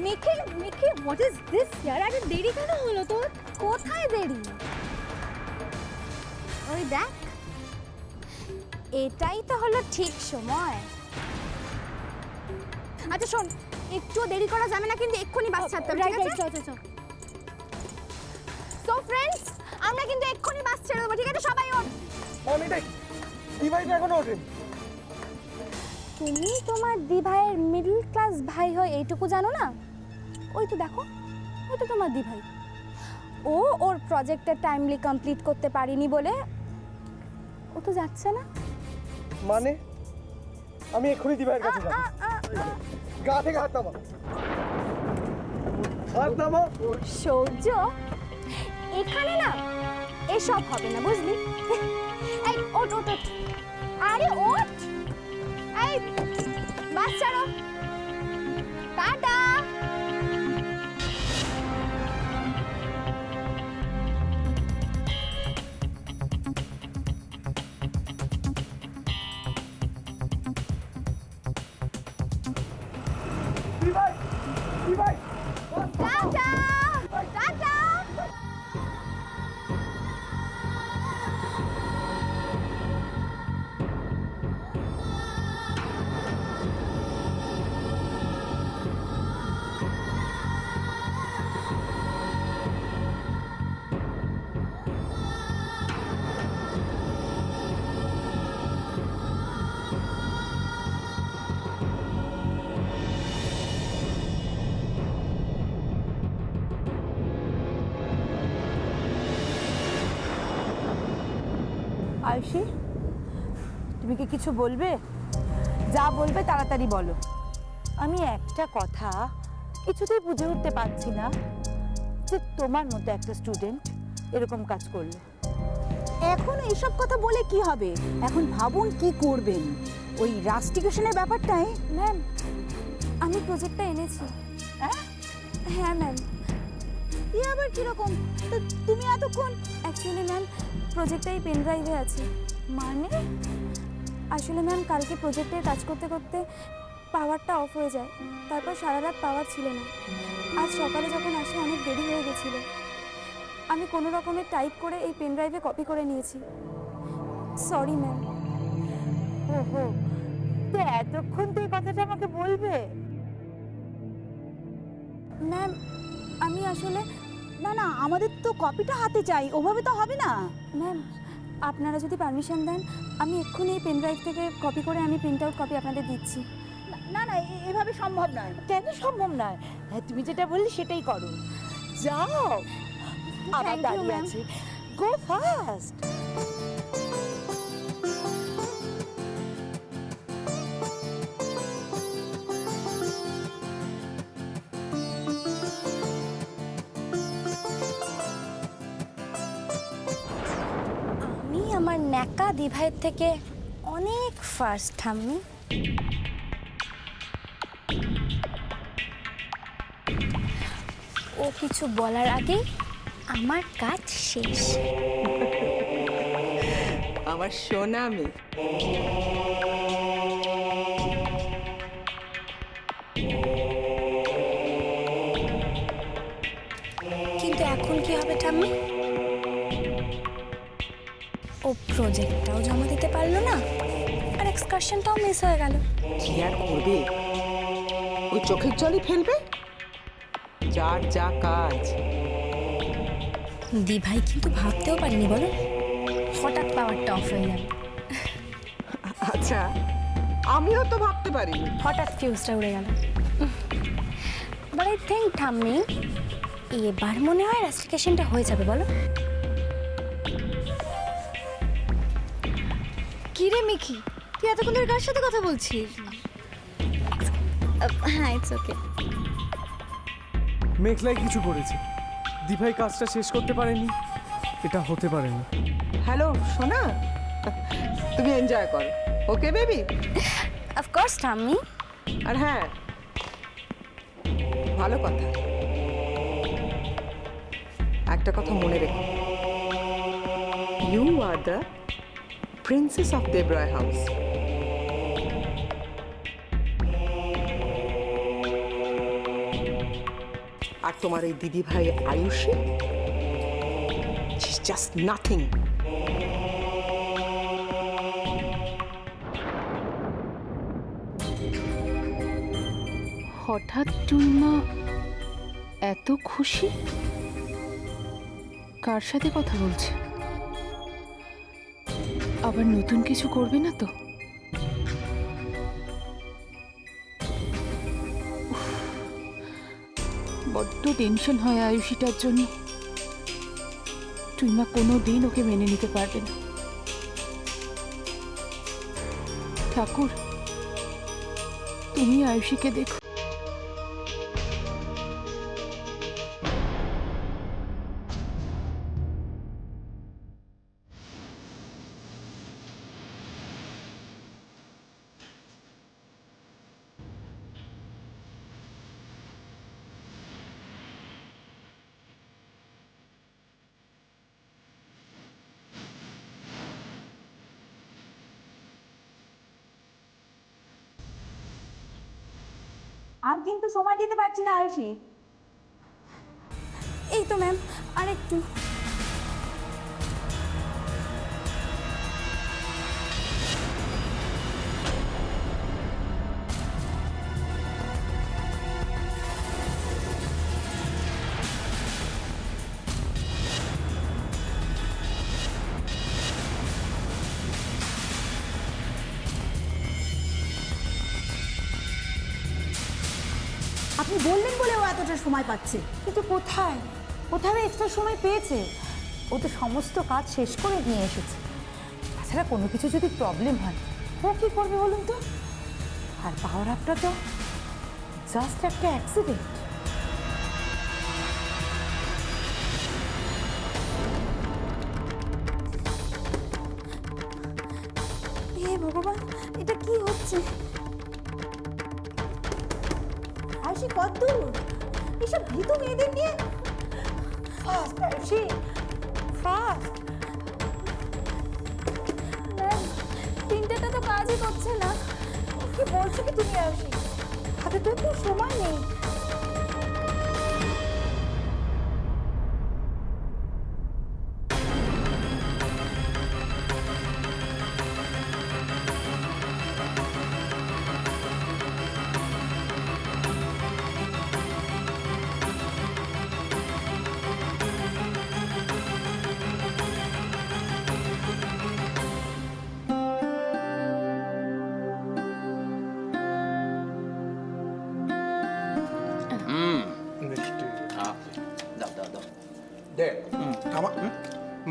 মিখি মিখি what is this ইয়ার? আরে দেরি কেন হলো তোর? কোথায় দেরি? ওই দেখ, এটাই তো হলো ঠিক সময়। আচ্ছা শোন, একটু দেরি করা যাবে না কিন্তু এক্ষুনি বাস ছাড়তে হবে, ঠিক আছে? চল। সো ফ্রেন্ডস, আমরা কিন্তু এক্ষুনি বাস ছেড়ে দেবো, ঠিক আছে? সবাই ওঠ। দিভাইটা এখনো ওঠেনি। তুমি তোমার দিভাইয়ের মিডল ক্লাস ভাই হয় এইটুকু জানো না? ওই তো দেখো, ওই তো তোমার দিভাই। ও ওর প্রজেক্টটা টাইমলি কমপ্লিট করতে পারিনি বলে ও তো যাচ্ছে না। মানে আমি এক্ষুনি দিভাইয়ের কাছে যাব। গা থেকে হাত নামা। হাত নামা। সৌর্য, এখানে না এসব হবে না, বুঝলি? এই ওঠ ওঠ ওঠ। আরে ওঠ। এই বাস ছাড়ো। টাটা। দিভাই দিভাই টাটা টাটা। আয়ুষি, তুমি কি কিছু বলবে? যা বলবে তাড়াতাড়ি বলো। আমি একটা কথা কিছুতেই বুঝে উঠতে পারছি না যে তোমার মতো একটা স্টুডেন্ট এরকম কাজ করলো। এখন এইসব কথা বলে কি হবে? এখন ভাবুন কি করবেন। ওই রাস্টিকেশনের ব্যাপারটাই। ম্যাম, আমি প্রজেক্টটা এনেছি। হ্যাঁ ম্যাম। এ আবার কিরকম? তুমি এতক্ষণ? অ্যাকচুয়ালি ম্যাম, প্রজেক্টটা এই পেন ড্রাইভে আছে। মানে? আসলে ম্যাম, কালকে প্রজেক্টের কাজ করতে করতে পাওয়ারটা অফ হয়ে যায়, তারপর সারা রাত পাওয়ার ছিল না। আজ সকালে যখন আসে অনেক দেরি হয়ে গেছিল। আমি কোনো রকমের টাইপ করে এই পেন ড্রাইভে কপি করে নিয়েছি। Sorry ma'am. ওহো, তো এতক্ষণ তো এই কথাটা আমাকে বলবে? ম্যাম, আমি আসলে না না, আমাদের তো কপিটা হাতে চাই, ওভাবে তো হবে না। ম্যাম, আপনারা যদি পারমিশন দেন, আমি এক্ষুনি এই পেন ড্রাইভ থেকে কপি করে আমি প্রিন্ট আউট কপি আপনাদের দিচ্ছি। না না, এভাবে সম্ভব নয়। কেন সম্ভব নয়? হ্যাঁ, তুমি যেটা বললে সেটাই করো। যাও, আমার Thank you, দাঁড়িয়ে ma'am. আছে। গো ফাস্ট। আমি আমার ন্যাকা দিভাইয়ের থেকে অনেক ফার্স্ট ঠাম্মি। ও কিছু বলার আগেই আমার কাজ শেষ। আমার সোনা মেয়ে। কিন্তু এখন কি হবে ঠাম্মি? ও প্রজেক্টটাও জমা দিতে পারলো না, আর এক্সকারশনটাও মিস হয়ে গেল। কি আর করবে? ওই চোখের জলই ফেলবে। যার যা কাজ। দিভাই কিন্তু ভাবতেও পারিনি, বলো, হঠাৎ পাওয়ারটা অফ হয়ে যাবে। আচ্ছা, আমিও তো ভাবতে পারিনি। হঠাৎ ফিউজটা উড়ে গেল। বাট আই থিঙ্ক ঠাম্মি, এবার মনে হয় রাস্টিকেশনটা হয়ে যাবে, বলো? কি রে মিখি, তুই এতক্ষণ ধরে কার সাথে কথা বলছিস? হ্যাঁ, ইটস ওকে। মেঘলাই কিছু করেছে, দিভাই কাজটা শেষ করতে পারেনি, এটা হতে পারে না। হ্যালো সোনা, তুমি এনজয় করো, ওকে বেবি? অফকোর্স ঠাম্মি। আর হ্যাঁ, ভালো কথা, একটা কথা মনে রেখো, you are the princess of Debroy House. আর তোমার এই দিদি ভাই আয়ুষী, জাস্ট নাথিং। হঠাৎ টুইমা এত খুশি, কার সাথে কথা বলছে? আবার নতুন কিছু করবে না তো? বড্ড টেনশন হয় আয়ুষীটার জন্য। টুইমা কোনো দিন ওকে মেনে নিতে পারবে না। ঠাকুর, তুমি আয়ুষীকে দেখো। আমি কিন্তু সময় দিতে পারছি না আয়ুষী। এই তো ম্যাম, আরেকটু। আপনি বললেন বলে ও এতটা সময় পাচ্ছে, কিন্তু কোথায় কোথায় এক্সট্রা সময় পেয়েছে? ও তো সমস্ত কাজ শেষ করে নিয়ে এসেছে। তাছাড়া কোনো কিছু যদি প্রবলেম হয় ও কি করবে বলুন তো? আর পাওয়ার আপটা তো জাস্ট একটা অ্যাক্সিডেন্ট। হে ভগবান, এটা কি হচ্ছে? আয়ুষী কত দূর? এসব ভীতু মেয়েদের নিয়ে ফাস্ট আয়ুষী, ফাস্ট। ম্যাম, তিনটেটা তো কাজই করছে না। কি বলছো কি তুমি আয়ুষী? হাতে তো একটু সময় নেই।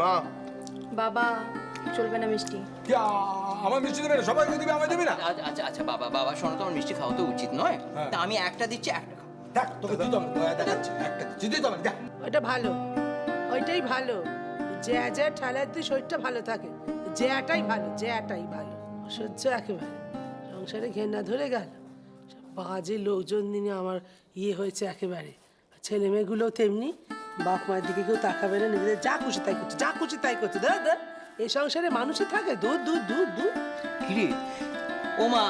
মা, বাবা চলবে না মিষ্টি। আমার মিষ্টি দেবে না, সবাইকে দিবে, আমায় দেবে না? আচ্ছা আচ্ছা বাবা বাবা শোনো, তোমার মিষ্টি খাওয়া তো উচিত নয়। তা আমি একটা দিচ্ছি, একটা খাও। দেখ, তোকে দিতে হবে, দয়া দেখাচ্ছে, একটা দিচ্ছি, দিতে হবে, দেখ। ওইটা ভালো, ওইটাই ভালো। যে ঠেলাতে শরীরটা ভালো থাকে, জ্যাটাই ভালো, জ্যাটাই ভালো। অসহ্য একেবারে, সংসারে ঘেন্না ধরে গেল। সব বাজে লোকজন নিয়ে আমার হয়েছে একেবারে। ছেলে মেয়েগুলো তেমনি, বাপ মায়ের দিকে কেউ তাকাবে না, নিজেদের যা খুশি তাই করছে, যা খুশি তাই করছে। দাদা এই সংসারে মানুষই থাকে দূর দূর দূর দূর। কিরে ও মা,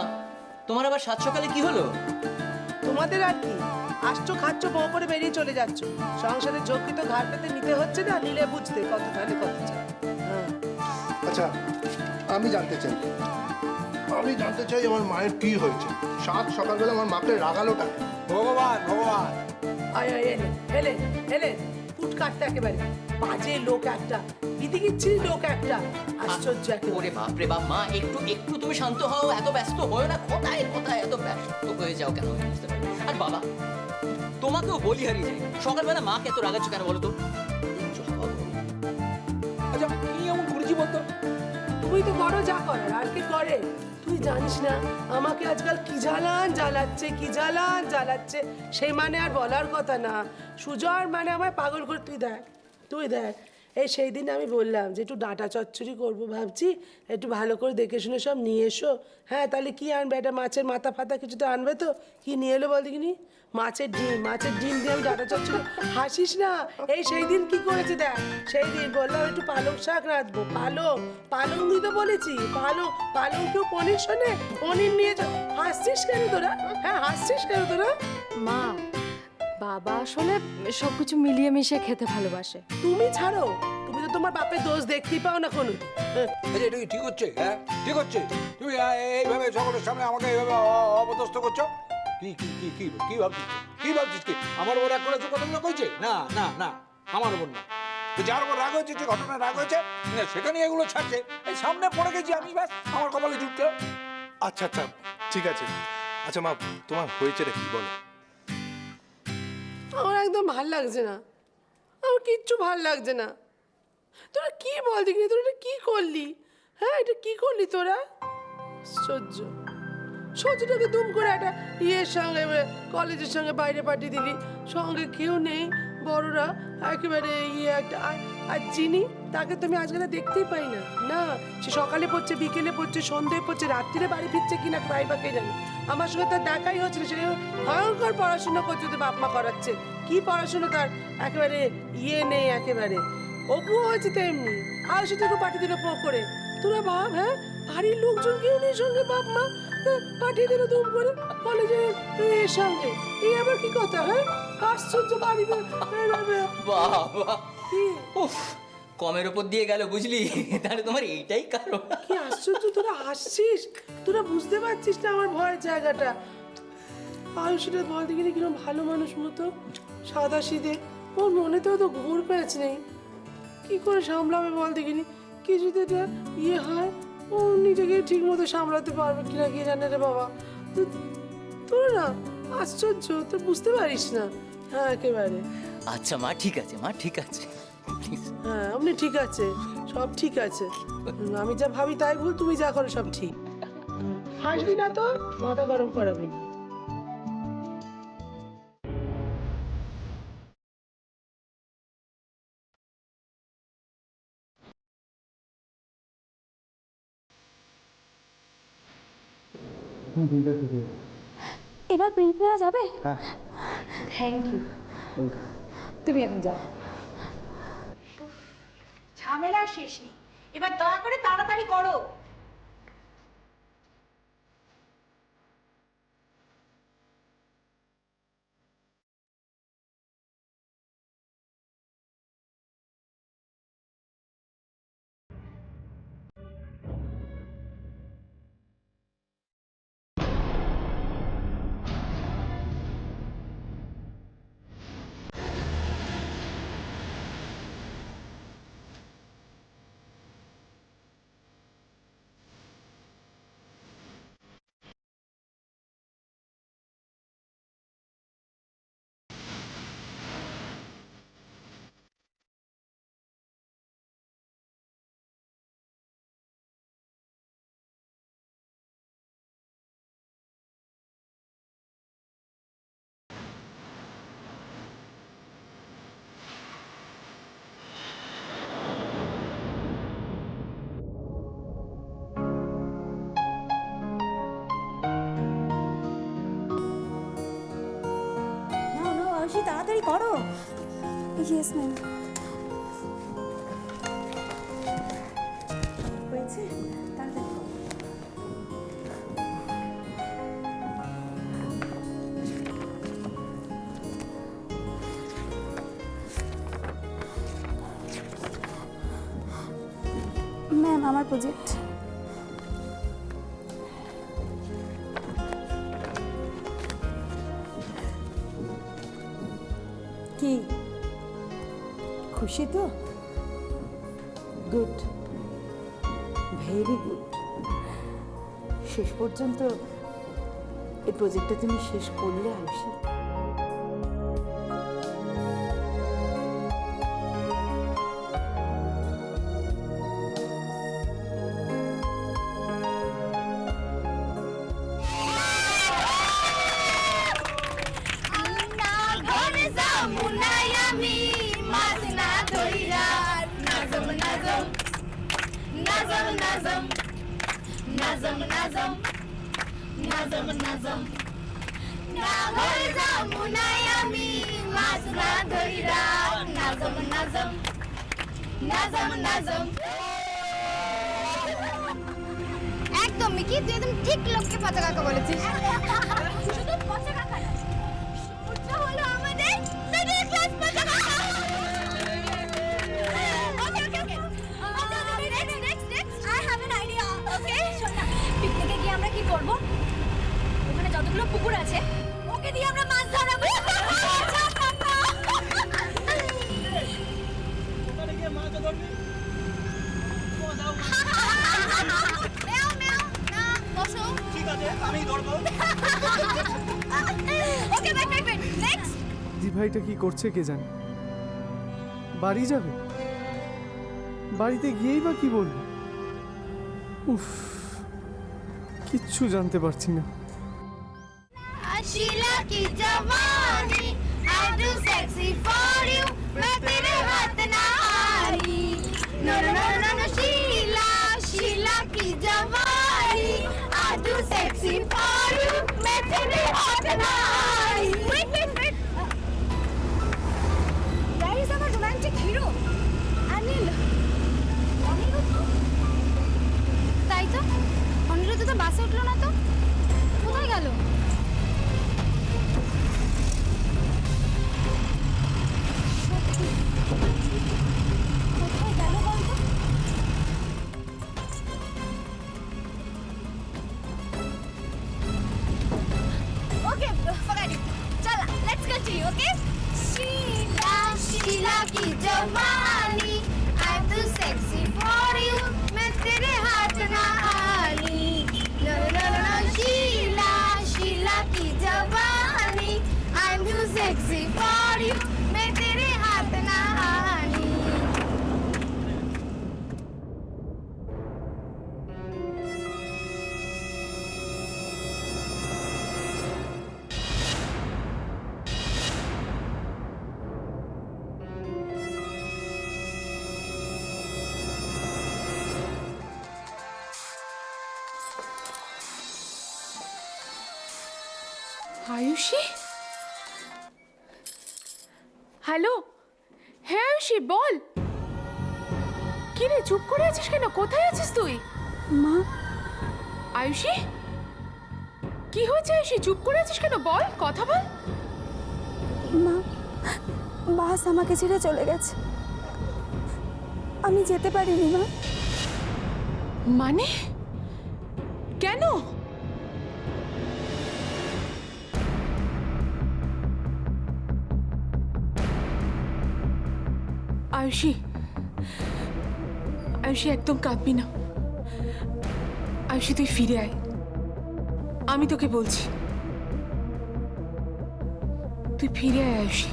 তোমার আবার সাত সকালে কি হলো? তোমাদের আর কি, আসছো খাচ্ছ, বউ করে বেরিয়ে চলে যাচ্ছ। সংসারের ঝক্কি তো ঘাট পেতে নিতে হচ্ছে না, নিলে বুঝতে কত তাহলে কত চাই। হ্যাঁ আচ্ছা আমি জানতে চাই আমার মায়ের কি হয়েছে? সাত সকালবেলা আমার মাকে রাগালোটা। ভগবান ভগবান, আয় আয় এলে এলে এলে ফুট কাটতে একেবারে বাজে লোক একটা, বিদিকিচ্ছির লোক একটা, আশ্চর্য একেবারে। ওরে বাপ রে বাপ, মা একটু একটু তুমি শান্ত হও, এত ব্যস্ত হও না। কোথায় কোথায় এত ব্যস্ত হয়ে যাও কেন, বুঝতে পারি। আর বাবা, তোমাকেও বলি হারিয়ে যাই, সকালবেলা মাকে এত রাগাচ্ছ কেন বলো তো? আচ্ছা কি এমন করেছি বলতো? তুই তো বড় যা করার, আর কি করে তুই জানিস না? আমাকে আজকাল কি জ্বালান জ্বালাচ্ছে, কি জ্বালান জ্বালাচ্ছে, সেই মানে আর বলার কথা না। সুজয় মানে আমায় পাগল করে। তুই দেখ এই সেই দিন আমি বললাম যে একটু ডাঁটা চচ্চড়ি করবো ভাবছি, একটু ভালো করে দেখে শুনে সব নিয়ে এসো। হ্যাঁ তাহলে কি আনবে? একটা মাছের মাথা ফাতা কিছু তো আনবে তো। কি নিয়ে এলো বল দেখিনি? মাছের ডিম দিয়ে আমি ডাঁটা চচ্চড়ি। হাসিস না, এই সেই দিন কি করেছে দেখ। সেই দিন বললাম একটু পালং শাক রাঁধবো, পালং দিতে বলেছি, পালং কেউ পনির শোনে? পনির নিয়ে হাসছিস কেন তোরা? হ্যাঁ হাসছিস কেন তোরা? মা, বাবা আসলে সবকিছু মিলিয়ে মিশিয়ে খেতে ভালোবাসে। তুমি ছাড়ো, তুমি তো তোমার বাপের দোষ দেখতেই পাও না কোনো। এটা কি ঠিক হচ্ছে? হ্যাঁ ঠিক হচ্ছে? তুমি এইভাবে সকলের সামনে আমাকে এইভাবে অপদস্থ করছো? কি কি কি কি কি ভাবছিস? কি ভাবছিস কি আমার ওর এক করেছে কতগুলো কইছে? না না না, আমার ওপর না। তো যার ওপর রাগ হয়েছে, যে ঘটনা রাগ হয়েছে, সেখানে এগুলো ছাড়ছে। এই সামনে পড়ে গেছি আমি, ব্যাস আমার কপালে জুটছে। আচ্ছা আচ্ছা ঠিক আছে। আচ্ছা মা, তোমার হয়েছে রে কি বলো? আমার একদম ভাল লাগছে না, আমার কিচ্ছু ভাল লাগছে না। তোরা কি বল দেখি, তোরা এটা কি করলি? হ্যাঁ এটা কি করলি তোরা? সহ্যটাকে দুম করে একটা ইয়ের সঙ্গে, কলেজের সঙ্গে বাইরে পাঠিয়ে দিলি, সঙ্গে কেউ নেই, বড়রা একেবারে ইয়ে একটা। আর চিনি তাকে তো আমি আজকাল দেখতেই পাই না। না, সে সকালে পড়ছে, বিকেলে পড়ছে, সন্ধ্যায় পড়ছে, রাত্রিরে বাড়ি ফিরছে কিনা প্রায় বা কে জানি। আমার সঙ্গে তার দেখাই হচ্ছিল, সে ভয়ঙ্কর পড়াশোনা করছে, তো বাপ মা করাচ্ছে। কি পড়াশোনা তার একেবারে ইয়ে নেই একেবারে। অপুও হয়েছে তেমনি, আর সেটাকে পাঠিয়ে দিল করে। তোরা ভাব, হ্যাঁ বাড়ির লোকজন কেউ নেই সঙ্গে, বাপ মা পাঠিয়ে দিল দুম করে কলেজে এর সঙ্গে। এই আবার কি কথা? হ্যাঁ আশ্চর্য বাড়িতে। বাবা কমের ওপর দিয়ে গেল বুঝলি, তাহলে তোমার এইটাই কারণ। কি আশ্চর্য, তোরা হাসছিস, তোরা বুঝতে পারছিস না আমার ভয়ের জায়গাটা। আয়ুষীটা বল দেখিনি কিরকম ভালো মানুষ মতো, সাদা সিধে, ওর মনেতেও তো ঘুর প্যাঁচ নেই। কি করে সামলাবে বল দেখিনি? কি যদি এটা ইয়ে হয়, ও নিজেকে ঠিক মতো সামলাতে পারবে কিনা কি জানে রে বাবা। তোরা না আশ্চর্য, তোর বুঝতে পারিস না। হ্যাঁ একেবারে। আচ্ছা মা ঠিক আছে, মা ঠিক আছে। হ্যাঁ আপনি ঠিক আছে, সব ঠিক আছে। আমি যা ভাবি তাই ভুল, তুমি যা করো সব ঠিক। হাসবি না তো, মাথা গরম করাবি। এবার প্রিন্ট নেওয়া যাবে? Thank you. তুমি এখন যাও। ঝামেলা শেষ নেই, এবার দয়া করে তাড়াতাড়ি করো। তাড়াতাড়ি করো। Yes ma'am. হয়েছে, তাড়াতাড়ি করো। ম্যাম আমার প্রজেক্ট। কি খুশি তো? Good, very good. শেষ পর্যন্ত এই প্রজেক্টটা তুমি শেষ করলে আয়ুষী। একদম মিকি, তুই একদম ঠিক লোককে পচা কাকা বলেছিস। শুধু পচা কাকা না, সূর্য হলো আমাদের যতগুলো পুকুর আছে ওকে দিয়ে আমরা মাছ ধরাবো। মেও মেও না বসো। ঠিক আছে আমি ধরবো। Okay wait wait wait next. দি ভাইটা কি করছে কে জানে। বাড়ি যাবে, বাড়িতে গিয়েই বা কি বলবে। উফ, কিচ্ছু জানতে পারছি না। शीला की जवानी I do sexy for you मैं तेरे हाथ ना आई no no no no no Sheila Sheila की जवानी I do sexy for you मैं तेरे हाथ ना आई wait wait wait where is our romantic hero Anil তাই তো অনিরুদ্ধ তো বাসে উঠলো না তো কোথায় গেল Okay, forget it. चला, let's continue, okay? Sheila, Sheila की जवानी, I'm too sexy for you. मैं तेरे हाथ ना आई. No, no, no, no, Sheila, Sheila की जवानी, I'm too sexy for you. मैं तेरे हाथ ना आई. আয়ুষী, হ্যালো, হ্যাঁ আয়ুষী বল। কি রে চুপ করে আছিস কেন? কোথায় আছিস তুই? মা, আয়ুষী, কি হয়েছে আয়ুষী? চুপ করে আছিস কেন? বল, কথা বল। মা, বাস আমাকে ছেড়ে চলে গেছে। আমি যেতে পারিনি মা। মানে কেন? আয়ুষী, আয়ুষী একদম কাঁদবি না। আয়ুষী তুই ফিরে আয়, আমি তোকে বলছি, তুই ফিরে আয় আয়ুষী।